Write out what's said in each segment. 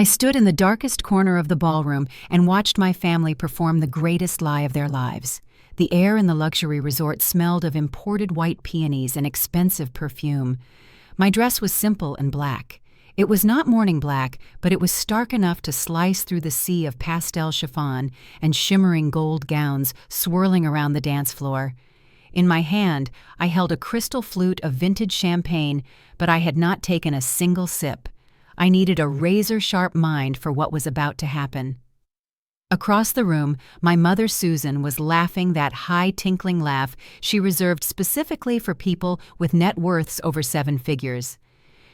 I stood in the darkest corner of the ballroom and watched my family perform the greatest lie of their lives. The air in the luxury resort smelled of imported white peonies and expensive perfume. My dress was simple and black. It was not morning black, but it was stark enough to slice through the sea of pastel chiffon and shimmering gold gowns swirling around the dance floor. In my hand, I held a crystal flute of vintage champagne, but I had not taken a single sip. I needed a razor-sharp mind for what was about to happen. Across the room, my mother Susan was laughing that high tinkling laugh she reserved specifically for people with net worths over 7 figures.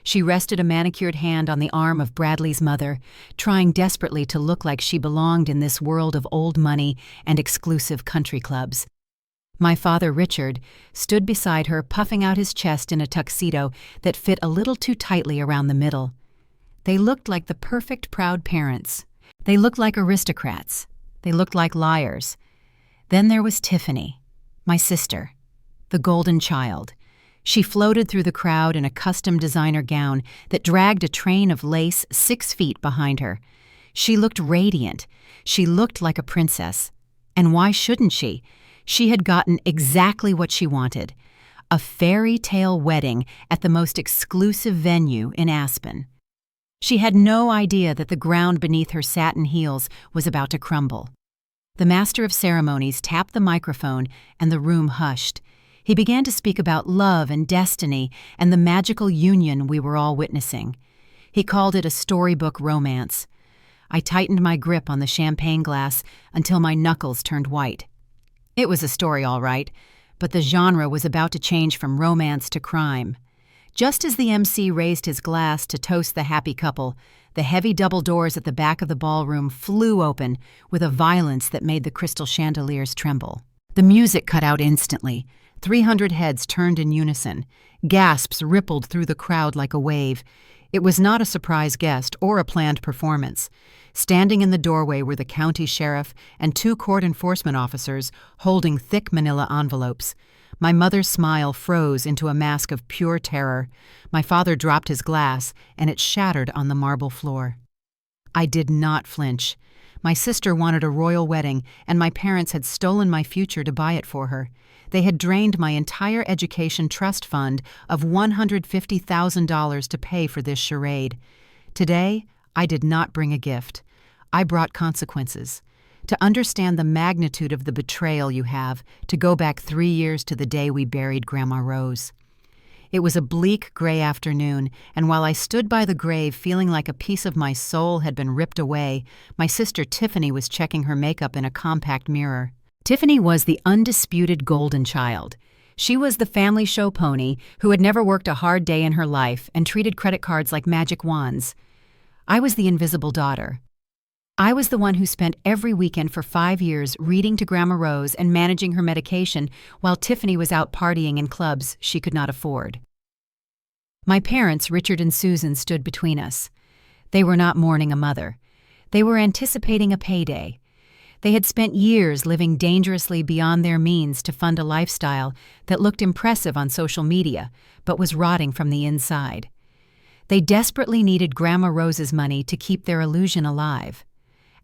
She rested a manicured hand on the arm of Bradley's mother, trying desperately to look like she belonged in this world of old money and exclusive country clubs. My father, Richard, stood beside her, puffing out his chest in a tuxedo that fit a little too tightly around the middle. They looked like the perfect proud parents. They looked like aristocrats. They looked like liars. Then there was Tiffany, my sister, the golden child. She floated through the crowd in a custom designer gown that dragged a train of lace 6 feet behind her. She looked radiant. She looked like a princess. And why shouldn't she? She had gotten exactly what she wanted: a fairy tale wedding at the most exclusive venue in Aspen. She had no idea that the ground beneath her satin heels was about to crumble. The master of ceremonies tapped the microphone and the room hushed. He began to speak about love and destiny and the magical union we were all witnessing. He called it a storybook romance. I tightened my grip on the champagne glass until my knuckles turned white. It was a story, all right, but the genre was about to change from romance to crime. Just as the MC raised his glass to toast the happy couple, the heavy double doors at the back of the ballroom flew open with a violence that made the crystal chandeliers tremble. The music cut out instantly. 300 heads turned in unison. Gasps rippled through the crowd like a wave. It was not a surprise guest or a planned performance. Standing in the doorway were the county sheriff and 2 court enforcement officers holding thick manila envelopes. My mother's smile froze into a mask of pure terror. My father dropped his glass, and it shattered on the marble floor. I did not flinch. My sister wanted a royal wedding, and my parents had stolen my future to buy it for her. They had drained my entire education trust fund of $150,000 to pay for this charade. Today, I did not bring a gift. I brought consequences. To understand the magnitude of the betrayal you have to go back 3 years to the day we buried Grandma Rose. It was a bleak gray afternoon, and while I stood by the grave feeling like a piece of my soul had been ripped away, my sister Tiffany was checking her makeup in a compact mirror. Tiffany was the undisputed golden child. She was the family show pony who had never worked a hard day in her life and treated credit cards like magic wands. I was the invisible daughter. I was the one who spent every weekend for 5 years reading to Grandma Rose and managing her medication while Tiffany was out partying in clubs she could not afford. My parents, Richard and Susan, stood between us. They were not mourning a mother. They were anticipating a payday. They had spent years living dangerously beyond their means to fund a lifestyle that looked impressive on social media, but was rotting from the inside. They desperately needed Grandma Rose's money to keep their illusion alive.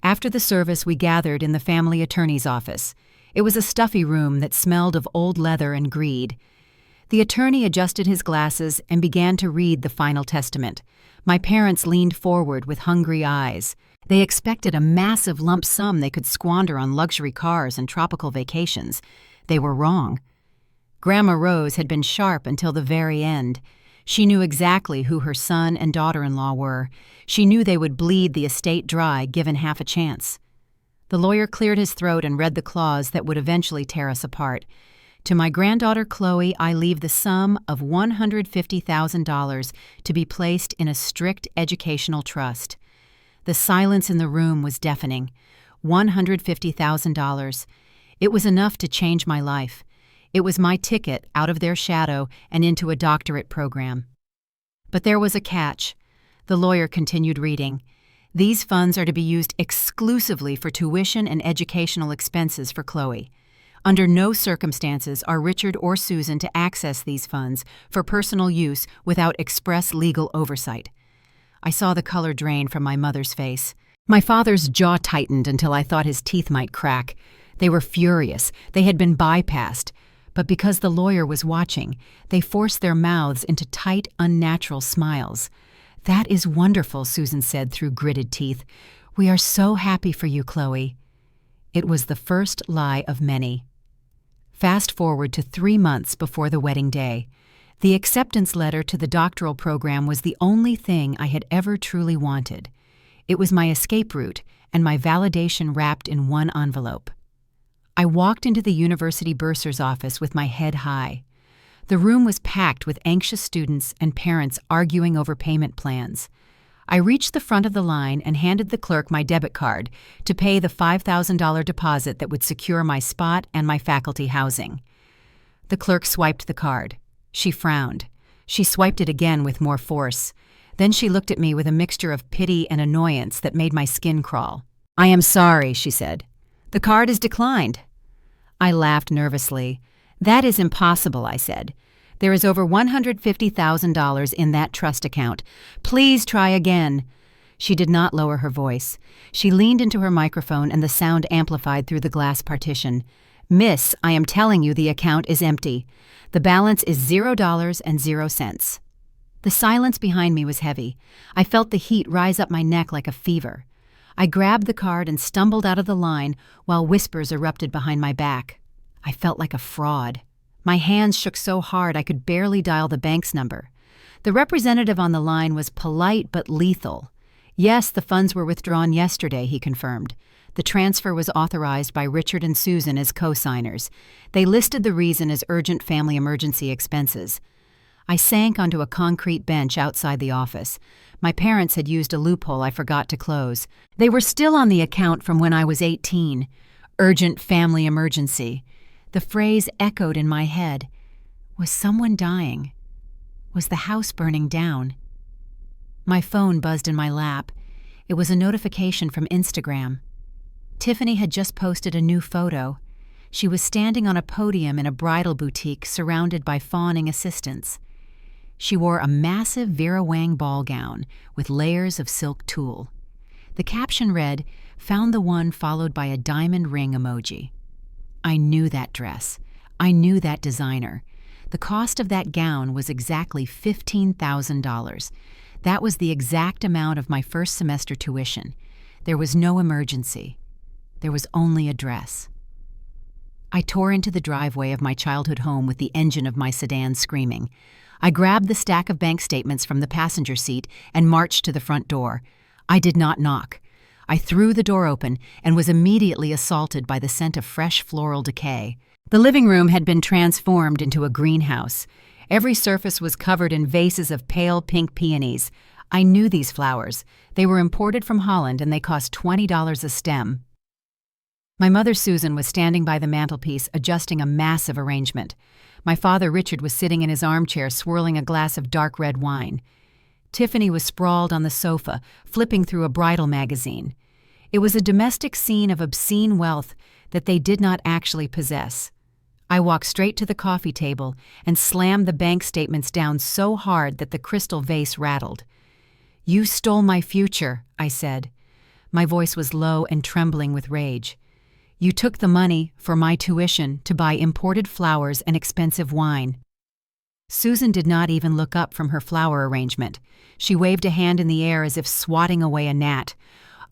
After the service, we gathered in the family attorney's office. It was a stuffy room that smelled of old leather and greed. The attorney adjusted his glasses and began to read the final testament. My parents leaned forward with hungry eyes. They expected a massive lump sum they could squander on luxury cars and tropical vacations. They were wrong. Grandma Rose had been sharp until the very end. She knew exactly who her son and daughter-in-law were. She knew they would bleed the estate dry given half a chance. The lawyer cleared his throat and read the clause that would eventually tear us apart. To my granddaughter Chloe, I leave the sum of $150,000 to be placed in a strict educational trust. The silence in the room was deafening. $150,000. It was enough to change my life. It was my ticket out of their shadow and into a doctorate program. But there was a catch. The lawyer continued reading. These funds are to be used exclusively for tuition and educational expenses for Chloe. Under no circumstances are Richard or Susan to access these funds for personal use without express legal oversight. I saw the color drain from my mother's face. My father's jaw tightened until I thought his teeth might crack. They were furious. They had been bypassed. But because the lawyer was watching, they forced their mouths into tight, unnatural smiles. "That is wonderful," Susan said through gritted teeth. "We are so happy for you, Chloe." It was the first lie of many. Fast forward to 3 months before the wedding day. The acceptance letter to the doctoral program was the only thing I had ever truly wanted. It was my escape route and my validation wrapped in one envelope. I walked into the university bursar's office with my head high. The room was packed with anxious students and parents arguing over payment plans. I reached the front of the line and handed the clerk my debit card to pay the $5,000 deposit that would secure my spot and my faculty housing. The clerk swiped the card. She frowned. She swiped it again with more force. Then she looked at me with a mixture of pity and annoyance that made my skin crawl. "I am sorry," she said. "The card is declined." I laughed nervously. "That is impossible," I said. "There is over $150,000 in that trust account. Please try again." She did not lower her voice. She leaned into her microphone and the sound amplified through the glass partition. "Miss, I am telling you the account is empty. The balance is $0.00." The silence behind me was heavy. I felt the heat rise up my neck like a fever. I grabbed the card and stumbled out of the line while whispers erupted behind my back. I felt like a fraud. My hands shook so hard I could barely dial the bank's number. The representative on the line was polite but lethal. "Yes, the funds were withdrawn yesterday," he confirmed. The transfer was authorized by Richard and Susan as co-signers. They listed the reason as urgent family emergency expenses. I sank onto a concrete bench outside the office. My parents had used a loophole I forgot to close. They were still on the account from when I was 18. Urgent family emergency. The phrase echoed in my head. Was someone dying? Was the house burning down? My phone buzzed in my lap. It was a notification from Instagram. Tiffany had just posted a new photo. She was standing on a podium in a bridal boutique surrounded by fawning assistants. She wore a massive Vera Wang ball gown with layers of silk tulle. The caption read, "Found the one," followed by a diamond ring emoji. I knew that dress. I knew that designer. The cost of that gown was exactly $15,000. That was the exact amount of my first semester tuition. There was no emergency. There was only a dress. I tore into the driveway of my childhood home with the engine of my sedan screaming. I grabbed the stack of bank statements from the passenger seat and marched to the front door. I did not knock. I threw the door open and was immediately assaulted by the scent of fresh floral decay. The living room had been transformed into a greenhouse. Every surface was covered in vases of pale pink peonies. I knew these flowers. They were imported from Holland and they cost $20 a stem. My mother Susan was standing by the mantelpiece adjusting a massive arrangement. My father Richard was sitting in his armchair swirling a glass of dark red wine. Tiffany was sprawled on the sofa, flipping through a bridal magazine. It was a domestic scene of obscene wealth that they did not actually possess. I walked straight to the coffee table and slammed the bank statements down so hard that the crystal vase rattled. "You stole my future," I said. My voice was low and trembling with rage. "You took the money for my tuition to buy imported flowers and expensive wine." Susan did not even look up from her flower arrangement. She waved a hand in the air as if swatting away a gnat.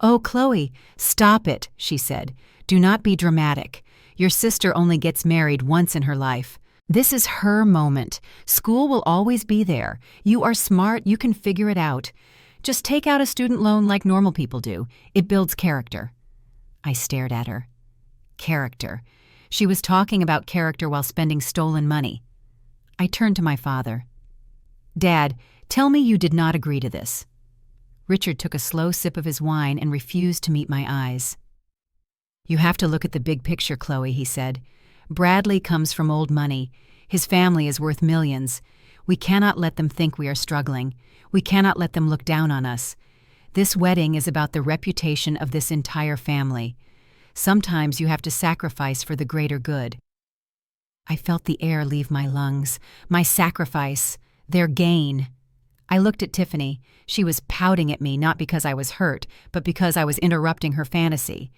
"Oh, Chloe, stop it," she said. "Do not be dramatic. Your sister only gets married once in her life. This is her moment. School will always be there. You are smart, you can figure it out. Just take out a student loan like normal people do. It builds character." I stared at her. Character. She was talking about character while spending stolen money. I turned to my father. "Dad, tell me you did not agree to this." Richard took a slow sip of his wine and refused to meet my eyes. "You have to look at the big picture, Chloe," he said. "Bradley comes from old money. His family is worth millions. We cannot let them think we are struggling. We cannot let them look down on us. This wedding is about the reputation of this entire family. Sometimes you have to sacrifice for the greater good." I felt the air leave my lungs. My sacrifice. Their gain. I looked at Tiffany. She was pouting at me not because I was hurt, but because I was interrupting her fantasy.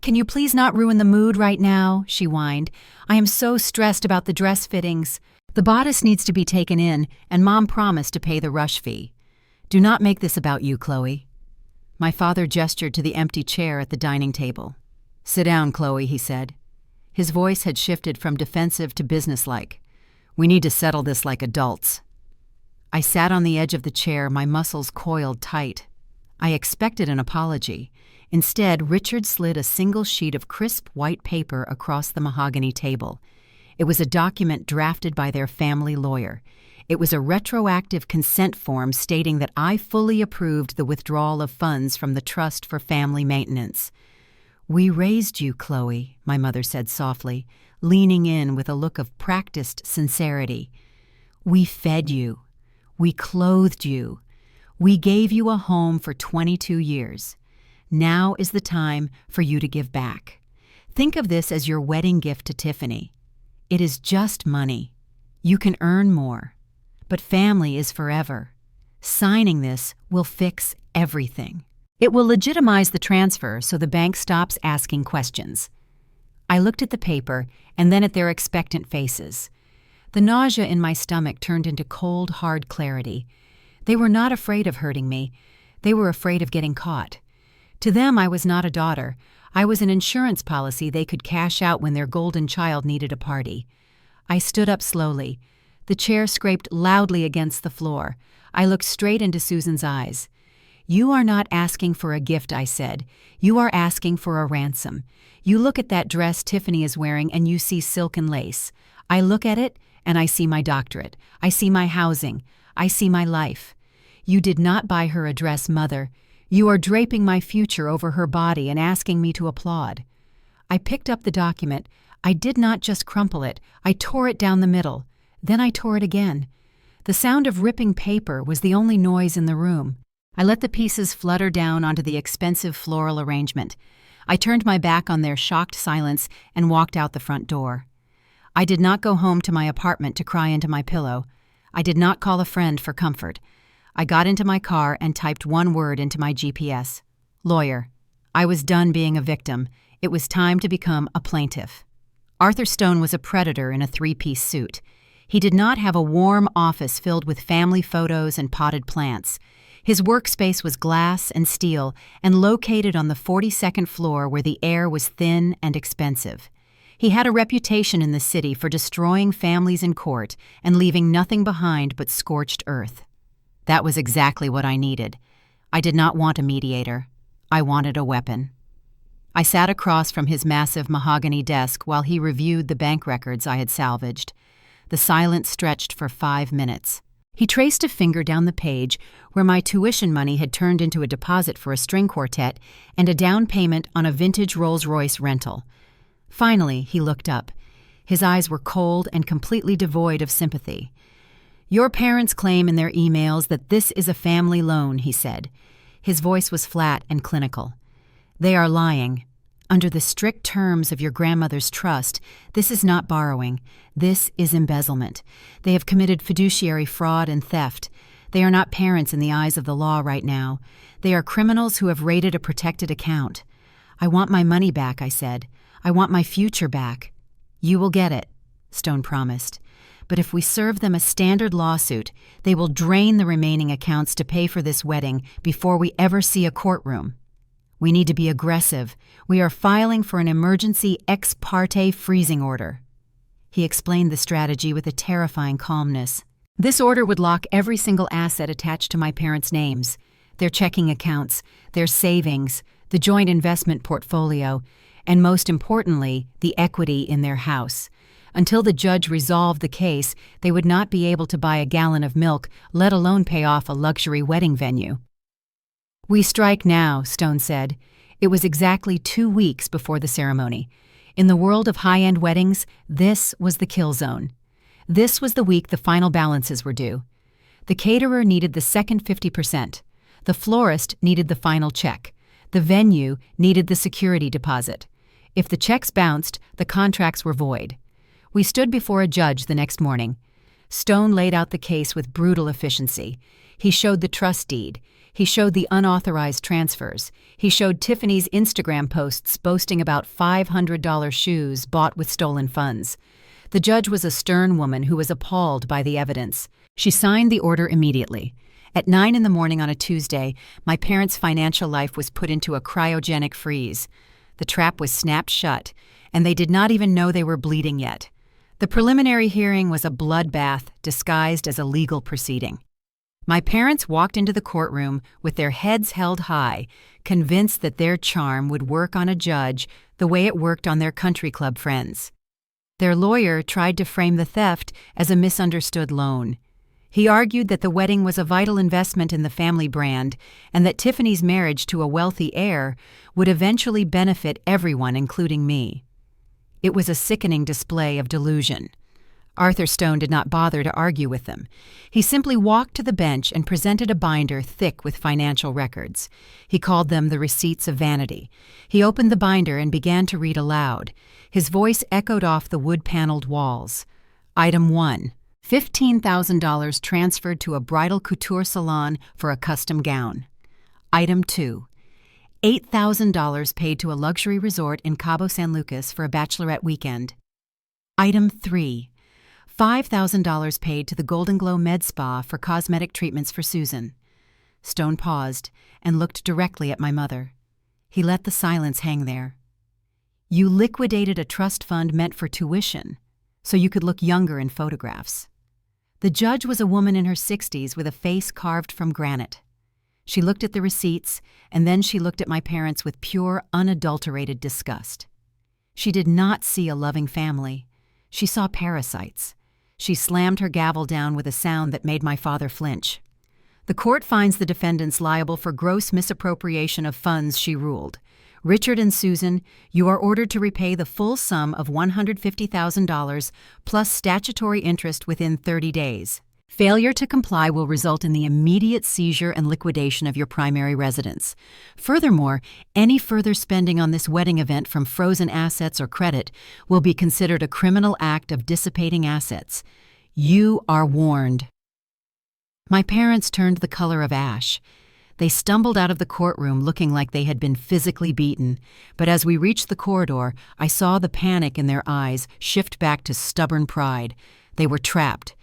"Can you please not ruin the mood right now?" she whined. "I am so stressed about the dress fittings. The bodice needs to be taken in, and Mom promised to pay the rush fee. Do not make this about you, Chloe." My father gestured to the empty chair at the dining table. "Sit down, Chloe," he said. His voice had shifted from defensive to businesslike. "We need to settle this like adults." I sat on the edge of the chair, my muscles coiled tight. I expected an apology. Instead, Richard slid a single sheet of crisp white paper across the mahogany table. It was a document drafted by their family lawyer. It was a retroactive consent form stating that I fully approved the withdrawal of funds from the Trust for Family Maintenance. "We raised you, Chloe," my mother said softly, leaning in with a look of practiced sincerity. "We fed you. We clothed you. We gave you a home for 22 years. Now is the time for you to give back. Think of this as your wedding gift to Tiffany. It is just money. You can earn more. But family is forever. Signing this will fix everything. It will legitimize the transfer so the bank stops asking questions." I looked at the paper and then at their expectant faces. The nausea in my stomach turned into cold, hard clarity. They were not afraid of hurting me. They were afraid of getting caught. To them, I was not a daughter. I was an insurance policy they could cash out when their golden child needed a party. I stood up slowly. The chair scraped loudly against the floor. I looked straight into Susan's eyes. "You are not asking for a gift," I said. "You are asking for a ransom. You look at that dress Tiffany is wearing and you see silk and lace. I look at it and I see my doctorate. I see my housing. I see my life. You did not buy her a dress, Mother. You are draping my future over her body and asking me to applaud." I picked up the document. I did not just crumple it. I tore it down the middle. Then I tore it again. The sound of ripping paper was the only noise in the room. I let the pieces flutter down onto the expensive floral arrangement. I turned my back on their shocked silence and walked out the front door. I did not go home to my apartment to cry into my pillow. I did not call a friend for comfort. I got into my car and typed one word into my GPS. Lawyer. I was done being a victim. It was time to become a plaintiff. Arthur Stone was a predator in a three-piece suit. He did not have a warm office filled with family photos and potted plants. His workspace was glass and steel and located on the 42nd floor where the air was thin and expensive. He had a reputation in the city for destroying families in court and leaving nothing behind but scorched earth. That was exactly what I needed. I did not want a mediator. I wanted a weapon. I sat across from his massive mahogany desk while he reviewed the bank records I had salvaged. The silence stretched for 5 minutes. He traced a finger down the page where my tuition money had turned into a deposit for a string quartet and a down payment on a vintage Rolls-Royce rental. Finally, he looked up. His eyes were cold and completely devoid of sympathy. "Your parents claim in their emails that this is a family loan," he said. His voice was flat and clinical. "They are lying. Under the strict terms of your grandmother's trust, this is not borrowing. This is embezzlement. They have committed fiduciary fraud and theft. They are not parents in the eyes of the law right now. They are criminals who have raided a protected account. I want my money back," I said. "I want my future back." "You will get it," Stone promised. "But if we serve them a standard lawsuit, they will drain the remaining accounts to pay for this wedding before we ever see a courtroom. We need to be aggressive. We are filing for an emergency ex parte freezing order." He explained the strategy with a terrifying calmness. This order would lock every single asset attached to my parents' names, their checking accounts, their savings, the joint investment portfolio, and most importantly, the equity in their house. Until the judge resolved the case, they would not be able to buy a gallon of milk, let alone pay off a luxury wedding venue. "We strike now," Stone said. It was exactly 2 weeks before the ceremony. In the world of high-end weddings, this was the kill zone. This was the week the final balances were due. The caterer needed the second 50%. The florist needed the final check. The venue needed the security deposit. If the checks bounced, the contracts were void. We stood before a judge the next morning. Stone laid out the case with brutal efficiency. He showed the trust deed. He showed the unauthorized transfers. He showed Tiffany's Instagram posts boasting about $500 shoes bought with stolen funds. The judge was a stern woman who was appalled by the evidence. She signed the order immediately. At 9 in the morning on a Tuesday, my parents' financial life was put into a cryogenic freeze. The trap was snapped shut, and they did not even know they were bleeding yet. The preliminary hearing was a bloodbath disguised as a legal proceeding. My parents walked into the courtroom with their heads held high, convinced that their charm would work on a judge the way it worked on their country club friends. Their lawyer tried to frame the theft as a misunderstood loan. He argued that the wedding was a vital investment in the family brand and that Tiffany's marriage to a wealthy heir would eventually benefit everyone, including me. It was a sickening display of delusion. Arthur Stone did not bother to argue with them. He simply walked to the bench and presented a binder thick with financial records. He called them the receipts of vanity. He opened the binder and began to read aloud. His voice echoed off the wood-paneled walls. Item 1. $15,000 transferred to a bridal couture salon for a custom gown. Item 2. $8,000 paid to a luxury resort in Cabo San Lucas for a bachelorette weekend. Item 3. $5,000 paid to the Golden Glow Med Spa for cosmetic treatments for Susan. Stone paused and looked directly at my mother. He let the silence hang there. You liquidated a trust fund meant for tuition, so you could look younger in photographs. The judge was a woman in her 60s with a face carved from granite. She looked at the receipts, and then she looked at my parents with pure, unadulterated disgust. She did not see a loving family. She saw parasites. She slammed her gavel down with a sound that made my father flinch. The court finds the defendants liable for gross misappropriation of funds, she ruled. Richard and Susan, you are ordered to repay the full sum of $150,000 plus statutory interest within 30 days. Failure to comply will result in the immediate seizure and liquidation of your primary residence. Furthermore, any further spending on this wedding event from frozen assets or credit will be considered a criminal act of dissipating assets. You are warned. My parents turned the color of ash. They stumbled out of the courtroom looking like they had been physically beaten, but as we reached the corridor, I saw the panic in their eyes shift back to stubborn pride. They were trapped.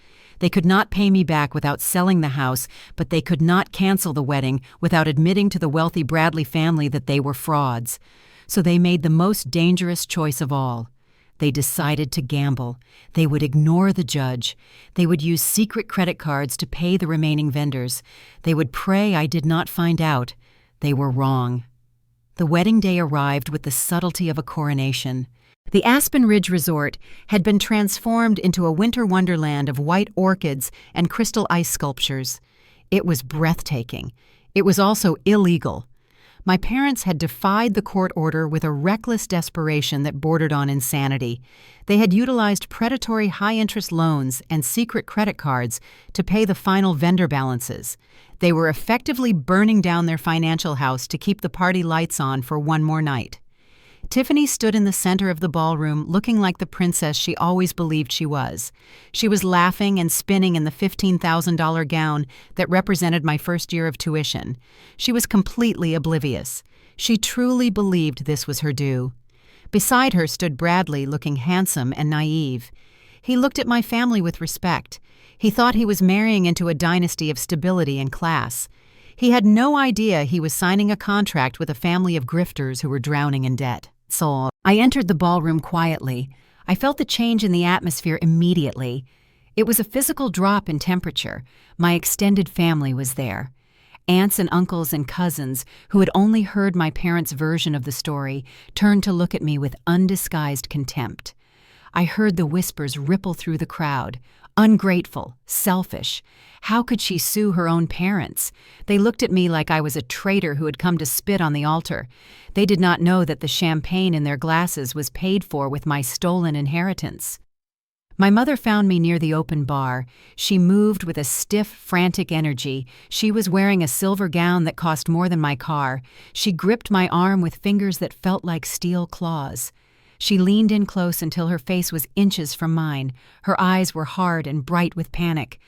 They could not pay me back without selling the house, but they could not cancel the wedding without admitting to the wealthy Bradley family that they were frauds. So they made the most dangerous choice of all. They decided to gamble. They would ignore the judge. They would use secret credit cards to pay the remaining vendors. They would pray I did not find out. They were wrong. The wedding day arrived with the subtlety of a coronation. The Aspen Ridge Resort had been transformed into a winter wonderland of white orchids and crystal ice sculptures. It was breathtaking. It was also illegal. My parents had defied the court order with a reckless desperation that bordered on insanity. They had utilized predatory high-interest loans and secret credit cards to pay the final vendor balances. They were effectively burning down their financial house to keep the party lights on for one more night. Tiffany stood in the center of the ballroom looking like the princess she always believed she was. She was laughing and spinning in the $15,000 gown that represented my first year of tuition. She was completely oblivious. She truly believed this was her due. Beside her stood Bradley, looking handsome and naive. He looked at my family with respect. He thought he was marrying into a dynasty of stability and class. He had no idea he was signing a contract with a family of grifters who were drowning in debt. So I entered the ballroom quietly. I felt the change in the atmosphere immediately. It was a physical drop in temperature. My extended family was there. Aunts and uncles and cousins, who had only heard my parents' version of the story, turned to look at me with undisguised contempt. I heard the whispers ripple through the crowd. Ungrateful, selfish. How could she sue her own parents? They looked at me like I was a traitor who had come to spit on the altar. They did not know that the champagne in their glasses was paid for with my stolen inheritance. My mother found me near the open bar. She moved with a stiff, frantic energy. She was wearing a silver gown that cost more than my car. She gripped my arm with fingers that felt like steel claws. She leaned in close until her face was inches from mine. Her eyes were hard and bright with panic.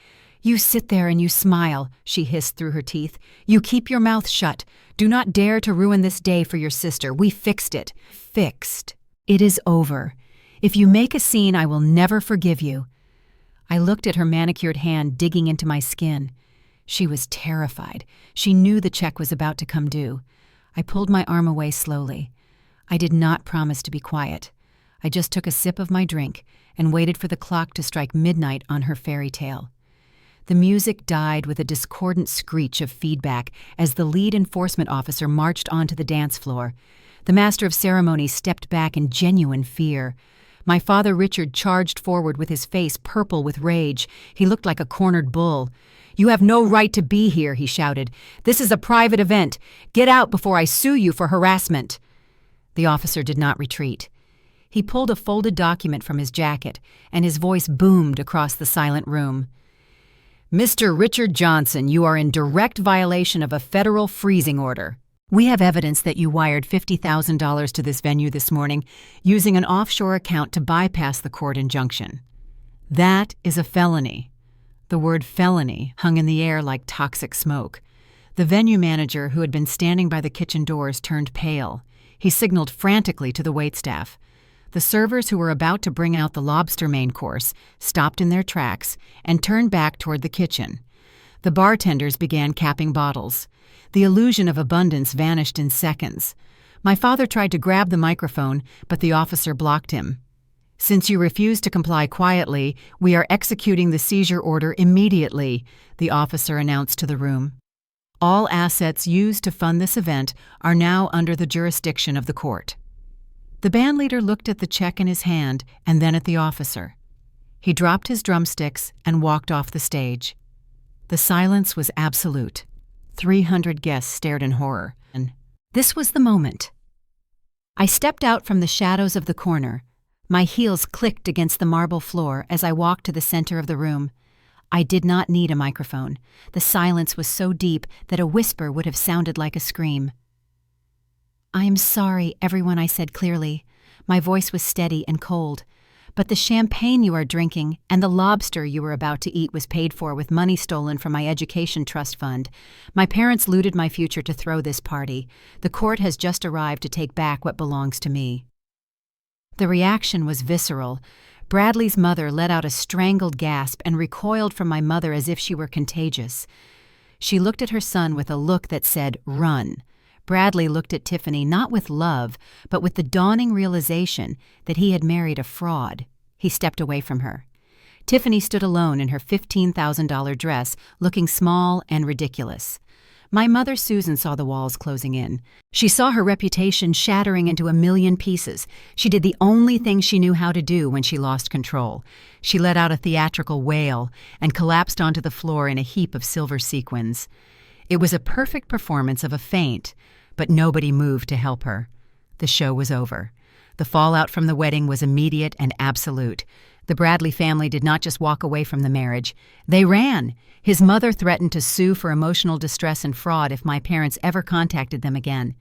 "You sit there and you smile," she hissed through her teeth. "You keep your mouth shut. Do not dare to ruin this day for your sister. We fixed it." "Fixed. It is over. If you make a scene, I will never forgive you." I looked at her manicured hand digging into my skin. She was terrified. She knew the check was about to come due. I pulled my arm away slowly. I did not promise to be quiet. I just took a sip of my drink and waited for the clock to strike midnight on her fairy tale. The music died with a discordant screech of feedback as the lead enforcement officer marched onto the dance floor. The master of ceremonies stepped back in genuine fear. My father Richard charged forward with his face purple with rage. He looked like a cornered bull. "You have no right to be here," he shouted. "This is a private event. Get out before I sue you for harassment." The officer did not retreat. He pulled a folded document from his jacket, and his voice boomed across the silent room. "Mr. Richard Johnson, you are in direct violation of a federal freezing order. We have evidence that you wired $50,000 to this venue this morning using an offshore account to bypass the court injunction. That is a felony." The word felony hung in the air like toxic smoke. The venue manager, who had been standing by the kitchen doors, turned pale. He signaled frantically to the waitstaff. The servers, who were about to bring out the lobster main course, stopped in their tracks and turned back toward the kitchen. The bartenders began capping bottles. The illusion of abundance vanished in seconds. My father tried to grab the microphone, but the officer blocked him. "Since you refuse to comply quietly, we are executing the seizure order immediately," the officer announced to the room. "All assets used to fund this event are now under the jurisdiction of the court." The bandleader looked at the check in his hand and then at the officer. He dropped his drumsticks and walked off the stage. The silence was absolute. 300 guests stared in horror. And this was the moment. I stepped out from the shadows of the corner. My heels clicked against the marble floor as I walked to the center of the room. I did not need a microphone. The silence was so deep that a whisper would have sounded like a scream. "I am sorry, everyone," I said clearly. My voice was steady and cold. "But the champagne you are drinking and the lobster you were about to eat was paid for with money stolen from my education trust fund. My parents looted my future to throw this party. The court has just arrived to take back what belongs to me." The reaction was visceral. Bradley's mother let out a strangled gasp and recoiled from my mother as if she were contagious. She looked at her son with a look that said, "Run." Bradley looked at Tiffany not with love, but with the dawning realization that he had married a fraud. He stepped away from her. Tiffany stood alone in her $15,000 dress, looking small and ridiculous. My mother Susan saw the walls closing in. She saw her reputation shattering into a million pieces. She did the only thing she knew how to do when she lost control. She let out a theatrical wail and collapsed onto the floor in a heap of silver sequins. It was a perfect performance of a faint, but nobody moved to help her. The show was over. The fallout from the wedding was immediate and absolute. The Bradley family did not just walk away from the marriage. They ran. His mother threatened to sue for emotional distress and fraud if my parents ever contacted them again.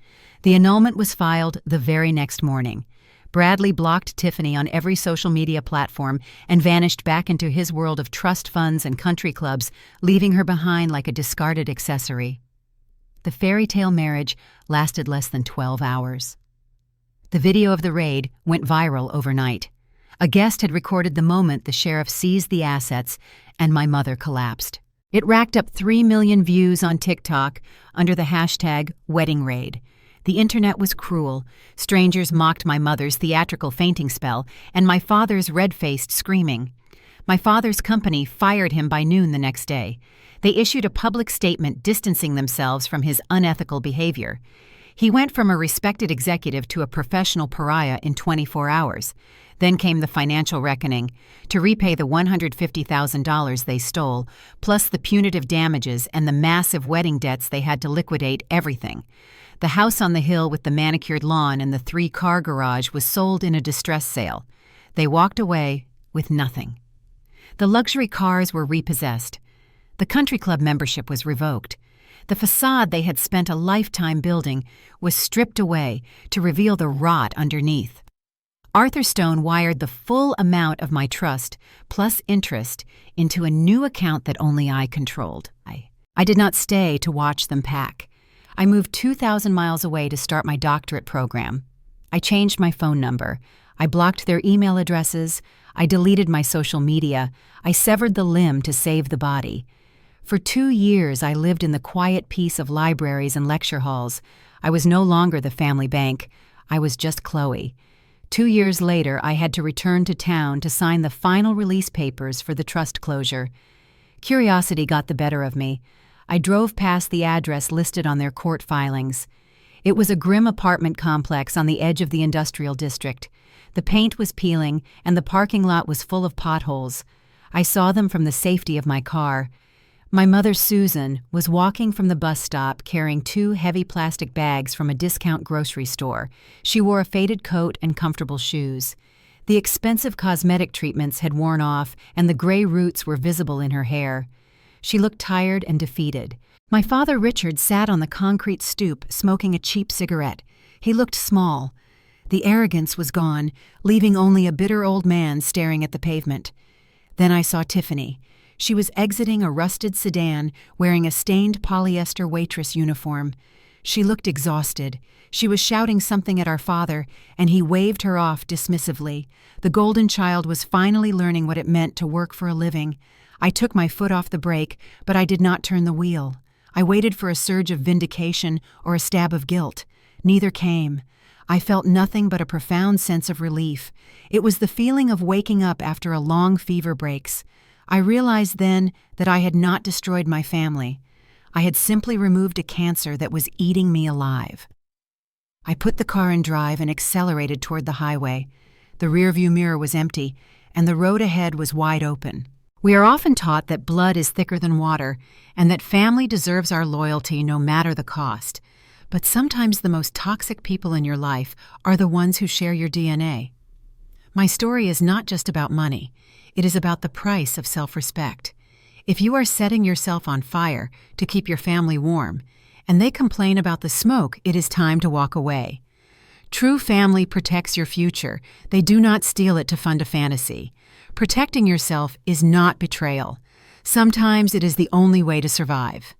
The annulment was filed the very next morning. Bradley blocked Tiffany on every social media platform and vanished back into his world of trust funds and country clubs, leaving her behind like a discarded accessory. The fairy tale marriage lasted less than 12 hours. The video of the raid went viral overnight. A guest had recorded the moment the sheriff seized the assets, and my mother collapsed. It racked up 3 million views on TikTok under the hashtag #WeddingRaid. The internet was cruel. Strangers mocked my mother's theatrical fainting spell and my father's red-faced screaming. My father's company fired him by noon the next day. They issued a public statement distancing themselves from his unethical behavior. He went from a respected executive to a professional pariah in 24 hours. Then came the financial reckoning. To repay the $150,000 they stole, plus the punitive damages and the massive wedding debts, they had to liquidate everything. The house on the hill with the manicured lawn and the 3-car garage was sold in a distress sale. They walked away with nothing. The luxury cars were repossessed. The country club membership was revoked. The facade they had spent a lifetime building was stripped away to reveal the rot underneath. Arthur Stone wired the full amount of my trust, plus interest, into a new account that only I controlled. I did not stay to watch them pack. I moved 2,000 miles away to start my doctorate program. I changed my phone number. I blocked their email addresses. I deleted my social media. I severed the limb to save the body. For 2 years, I lived in the quiet peace of libraries and lecture halls. I was no longer the family bank. I was just Chloe. 2 years later, I had to return to town to sign the final release papers for the trust closure. Curiosity got the better of me. I drove past the address listed on their court filings. It was a grim apartment complex on the edge of the industrial district. The paint was peeling, and the parking lot was full of potholes. I saw them from the safety of my car. My mother, Susan, was walking from the bus stop carrying 2 heavy plastic bags from a discount grocery store. She wore a faded coat and comfortable shoes. The expensive cosmetic treatments had worn off, and the gray roots were visible in her hair. She looked tired and defeated. My father, Richard, sat on the concrete stoop, smoking a cheap cigarette. He looked small. The arrogance was gone, leaving only a bitter old man staring at the pavement. Then I saw Tiffany. She was exiting a rusted sedan, wearing a stained polyester waitress uniform. She looked exhausted. She was shouting something at our father, and he waved her off dismissively. The golden child was finally learning what it meant to work for a living. I took my foot off the brake, but I did not turn the wheel. I waited for a surge of vindication or a stab of guilt. Neither came. I felt nothing but a profound sense of relief. It was the feeling of waking up after a long fever breaks. I realized then that I had not destroyed my family. I had simply removed a cancer that was eating me alive. I put the car in drive and accelerated toward the highway. The rearview mirror was empty, and the road ahead was wide open. We are often taught that blood is thicker than water, and that family deserves our loyalty no matter the cost. But sometimes the most toxic people in your life are the ones who share your DNA. My story is not just about money. It is about the price of self-respect. If you are setting yourself on fire to keep your family warm, and they complain about the smoke, it is time to walk away. True family protects your future. They do not steal it to fund a fantasy. Protecting yourself is not betrayal. Sometimes it is the only way to survive.